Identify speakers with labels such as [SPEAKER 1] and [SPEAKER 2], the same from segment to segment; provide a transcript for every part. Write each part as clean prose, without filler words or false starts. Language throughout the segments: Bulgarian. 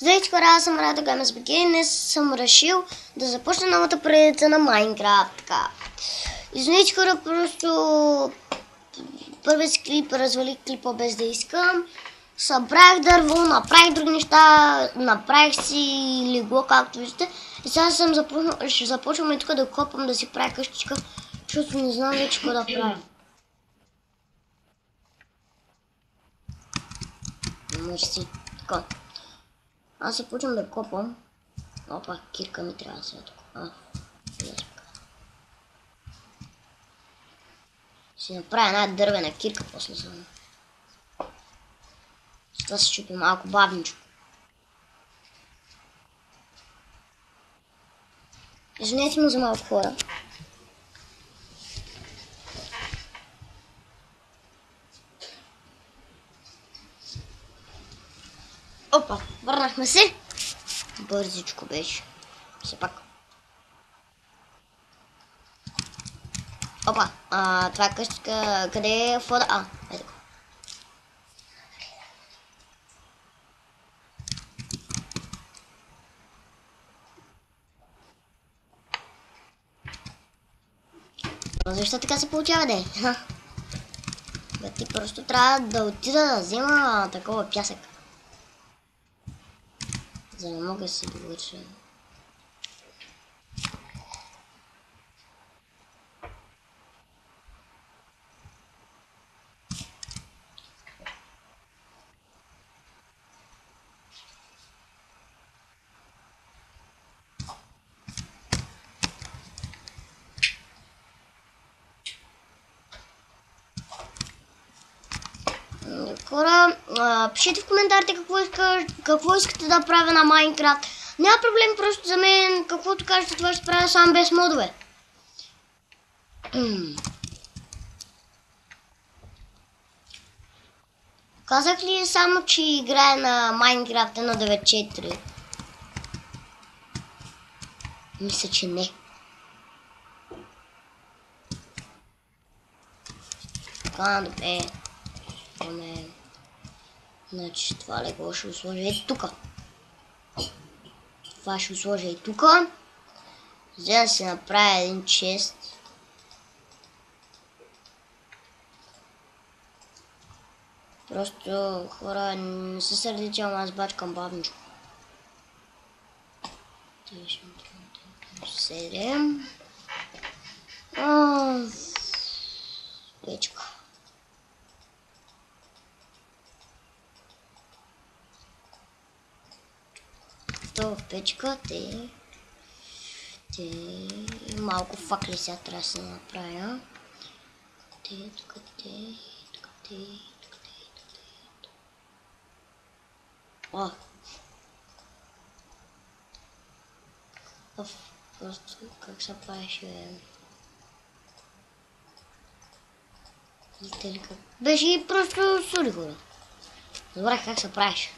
[SPEAKER 1] Здравейте хора, аз съм Радо Гамес БГ и днес съм решил да започна новата предица на Майнкрафт. Така. Извинете хора, просто първият си клип развалих клипа без да искам. Събрах дърво, направих други неща, направих си легло, както виждате. И сега ще започваме тук да копам, да си правя къщичка, защото не знам вече какво да правя. Може си така. Аз се почвам да копам. Опа, кирка ми трябва сега тук. Ще направя една дървена кирка после само. С това се чупи малко бавничко. Извинете му за малко хора. Опа, върнахме се. Бързичко беше. Все пак. Опа, това е къщичка. Къде е входа? Ето. Защо така се получава, де? Бе, ти просто трябва да отида да взема такова пясък. За да мога да се довърша. Хора, пишете в коментарите какво искате да правя на Майнкрафт. Няма проблем, просто за мен каквото кажете, това ще правя сам без модове. Казах ли само, че играе на Майнкрафт 1.9.4? Мисля, че не. Така, добре. Значи това легло ще сложа и тука. Това ще сложа и тука. За да се направя един чест. Просто хора, не се сърдите, ама аз бачкам бавничко. 7. Печка. В печка, те малко факли сега трябва да се направя. Тук. Просто как се правеше? Беше просто сури хора. Забрах как се правеше.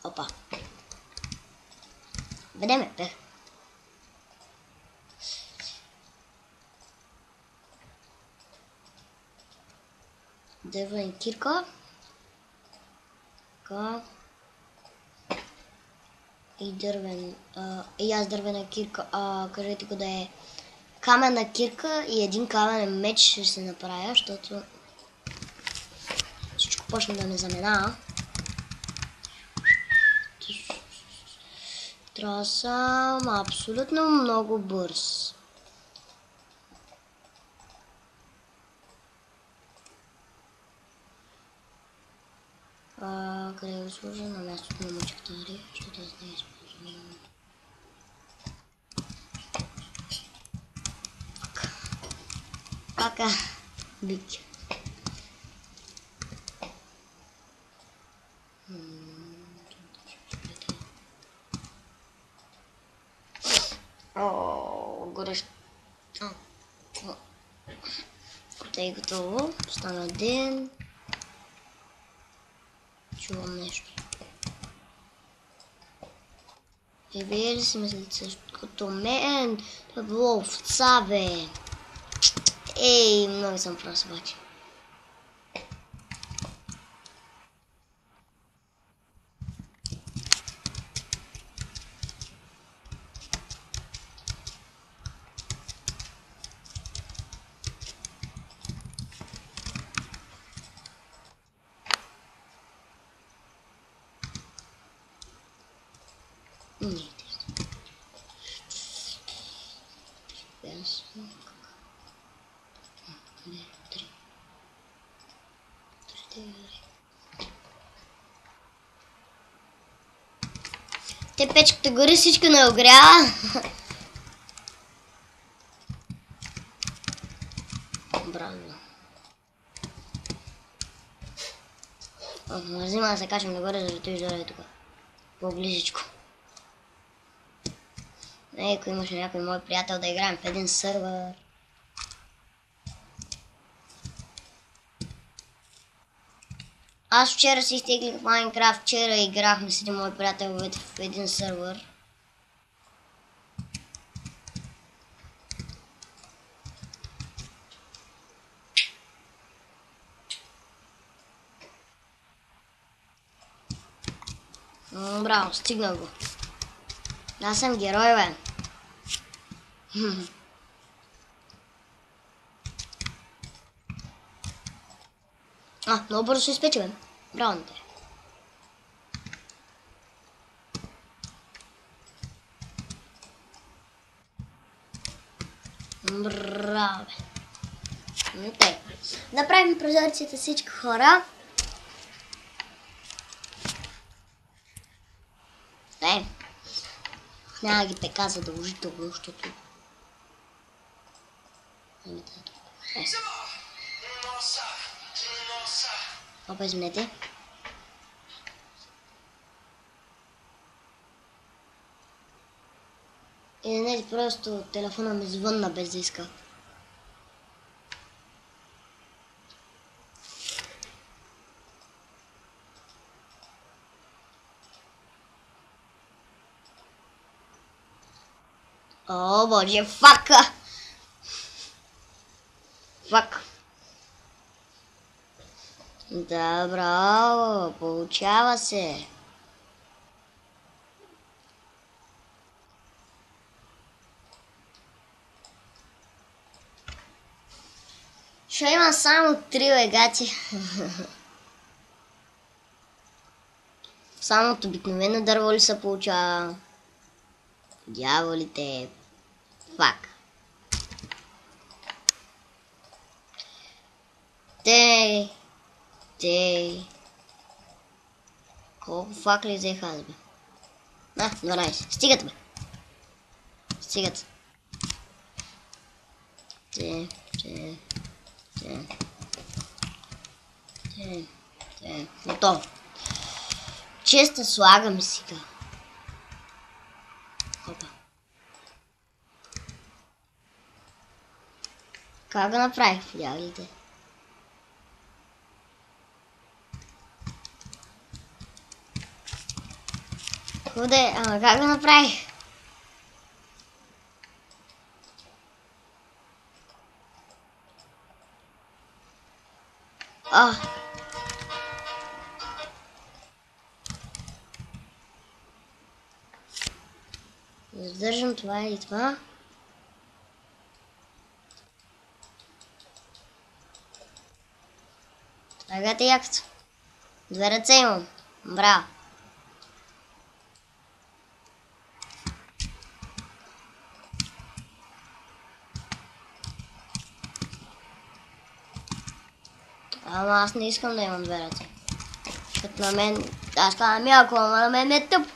[SPEAKER 1] Опа. Ведеме, бе. Дървена кирка. Така. И аз дървена кирка. Кажете го да е каменна кирка и един каменен меч ще се направя, защото всичко почна да ме заминава. Трябва да съм абсолютно много бърз. Къде го сложа? На мястото на мъчектари, защото аз не използвам. Пака. Бич. Горещо. Тъй готово. Стана ден. Чувам нещо. Вие ли си мислите също като мен? Това било овца, бе. Ей, много съм прав обаче. Те печката гори, всичко не огрява. Браво. Взима да се качвам нагоре, за да ти вижда тук. По-близичко. Ако имаше някой мой приятел да играем в един сървър. Аз вчера си изтеглих в Майнкрафт, вчера играхме с един мой приятел в един сървър. Браво, стигна го. Аз съм герой, бе. Много бързо се изпечи, бе. Браво на те. Браво, бе. Направим прозорците всички хора. Няма ги пека задължително, защото... Опа, извинете. Извинете, просто телефона ми звънна без да иска. О, боже, фака! Фак. Да, браво, получава се. Ще има само 3 легати. Само от обикновено дърво ли се получава? Дяволите. Фак. Те. Колко факли взеха аз, бе? 12. Стигат, бе. Стигат. Готово. Честа слагам сега. Опа. Как го направих, видялите? Худе, ама как го направих? Задържам това и това. Тагате якото. 2 ръце имам. Браво. Ама аз не искам да имам 2 ръце. Като на мен... Аз стана мялко, ама на мен е тъп.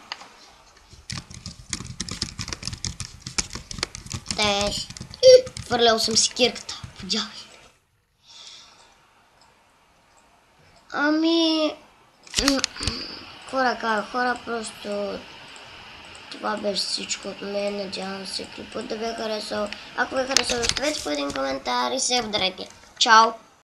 [SPEAKER 1] Хвърлял съм си кирката. Подявай. Ами... Хора, просто... Това беше всичко от мен. Надявам се клипът да ви е харесал. Ако ви е харесал, оставете по един коментар и се обдрете. Чао!